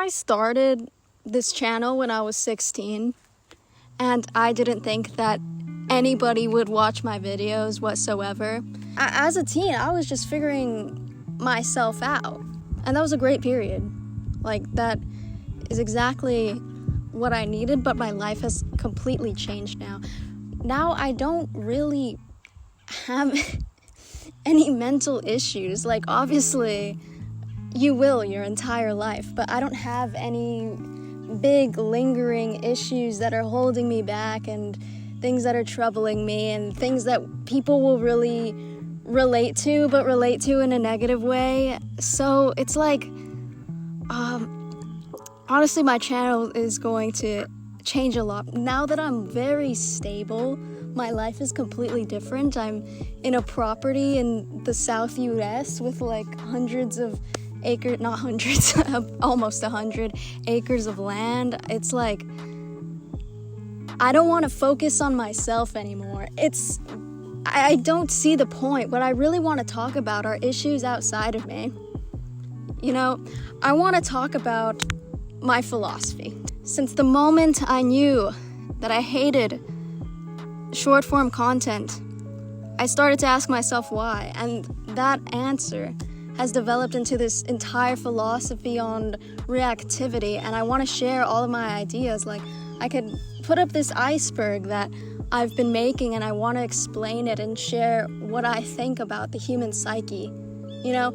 I started this channel when I was 16, and I didn't think that anybody would watch my videos whatsoever. As a teen, I was just figuring myself out, and that was a great period. Like, that is exactly what I needed, but my life has completely changed now. Now I don't really have any mental issues. Like, obviously, you will your entire life, but I don't have any big lingering issues that are holding me back and things that are troubling me and things that people will really relate to, but relate to in a negative way. So it's like, honestly, my channel is going to change a lot. Now that I'm very stable, my life is completely different. I'm in a property in the South US with like hundreds of acres, not hundreds, almost 100 acres of land. It's like, I don't want to focus on myself anymore. I don't see the point. What I really want to talk about are issues outside of me. You know, I want to talk about my philosophy. Since the moment I knew that I hated short form content, I started to ask myself why, and that answer has developed into this entire philosophy on reactivity, and I want to share all of my ideas. Like, I could put up this iceberg that I've been making, and I want to explain it and share what I think about the human psyche. You know,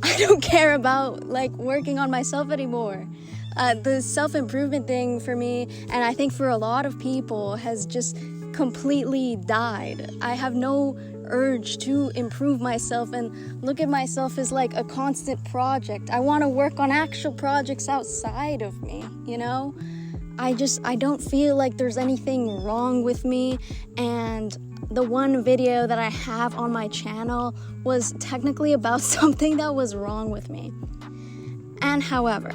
I don't care about like working on myself anymore. The self-improvement thing for me, and I think for a lot of people, has just completely died. I have no urge to improve myself and look at myself as like a constant project. I want to work on actual projects outside of me, you know? I don't feel like there's anything wrong with me, and the one video that I have on my channel was technically about something that was wrong with me. And however,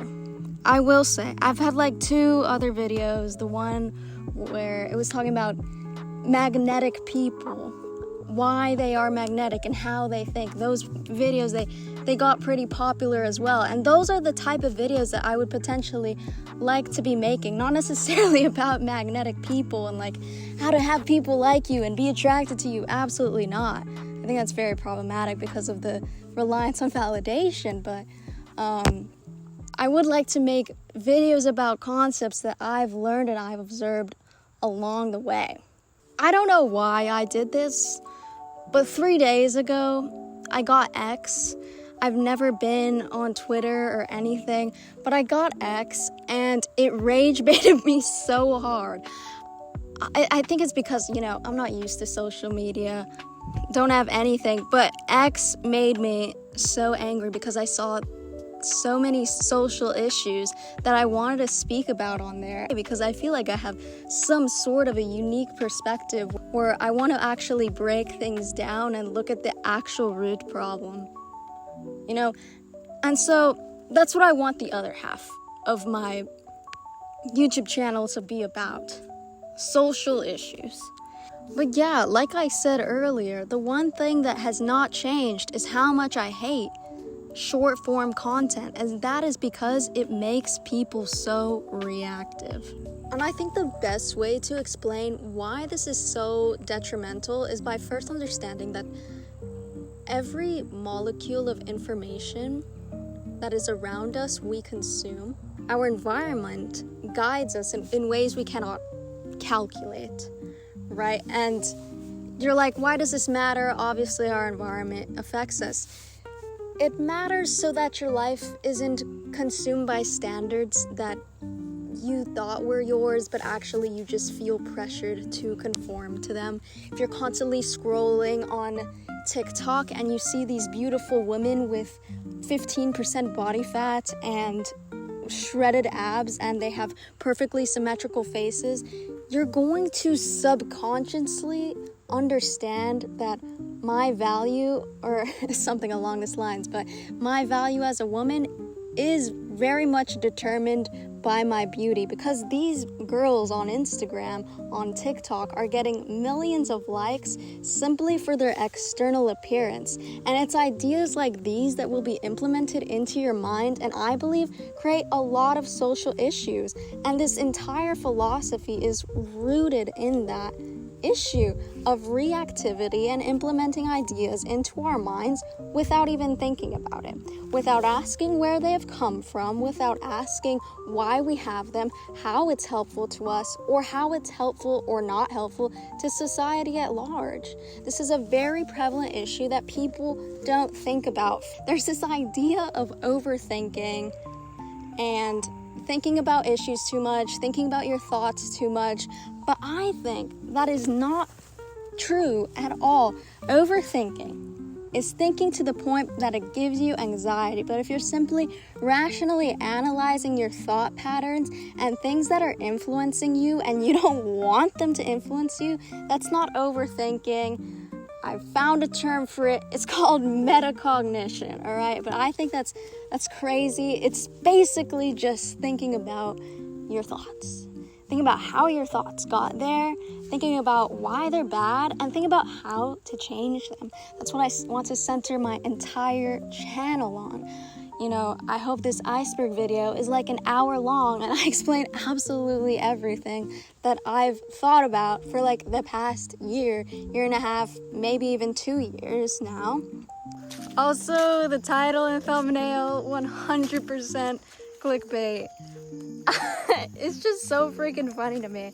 I will say, I've had like 2 other videos. The one where it was talking about magnetic people, why they are magnetic and how they think. Those videos, they got pretty popular as well. And those are the type of videos that I would potentially like to be making. Not necessarily about magnetic people and like how to have people like you and be attracted to you. Absolutely not. I think that's very problematic because of the reliance on validation. But I would like to make videos about concepts that I've learned and I've observed along the way. I don't know why I did this, but 3 days ago, I got X. I've never been on Twitter or anything, but I got X, and it rage baited me so hard. I think it's because, you know, I'm not used to social media, don't have anything, but X made me so angry because I saw so many social issues that I wanted to speak about on there, because I feel like I have some sort of a unique perspective where I want to actually break things down and look at the actual root problem, you know? And so that's what I want the other half of my YouTube channel to be about: social issues. But yeah, like I said earlier, the one thing that has not changed is how much I hate short form content, and that is because it makes people so reactive. And I think the best way to explain why this is so detrimental is by first understanding that every molecule of information that is around us we consume. Our environment guides us in ways we cannot calculate, right? And you're like, why does this matter? Obviously our environment affects us. It matters so that your life isn't consumed by standards that you thought were yours, but actually you just feel pressured to conform to them. If you're constantly scrolling on TikTok and you see these beautiful women with 15% body fat and shredded abs, and they have perfectly symmetrical faces, you're going to subconsciously understand that my value, or something along these lines, but my value as a woman is very much determined by my beauty, because these girls on Instagram, on TikTok, are getting millions of likes simply for their external appearance. And it's ideas like these that will be implemented into your mind, and I believe create a lot of social issues. And this entire philosophy is rooted in that issue of reactivity and implementing ideas into our minds without even thinking about it, without asking where they have come from, without asking why we have them, how it's helpful to us, or how it's helpful or not helpful to society at large. This is a very prevalent issue that people don't think about. There's this idea of overthinking and thinking about issues too much, thinking about your thoughts too much, but I think that is not true at all. Overthinking is thinking to the point that it gives you anxiety, but if you're simply rationally analyzing your thought patterns and things that are influencing you and you don't want them to influence you, that's not overthinking. I found a term for it. It's called metacognition, all right? But I think that's crazy. It's basically just thinking about your thoughts. Think about how your thoughts got there, thinking about why they're bad, and think about how to change them. That's what I want to center my entire channel on. You know, I hope this iceberg video is like an hour long and I explain absolutely everything that I've thought about for like the past year and a half, maybe even 2 years now. Also, the title and thumbnail, 100% clickbait. It's just so freaking funny to me.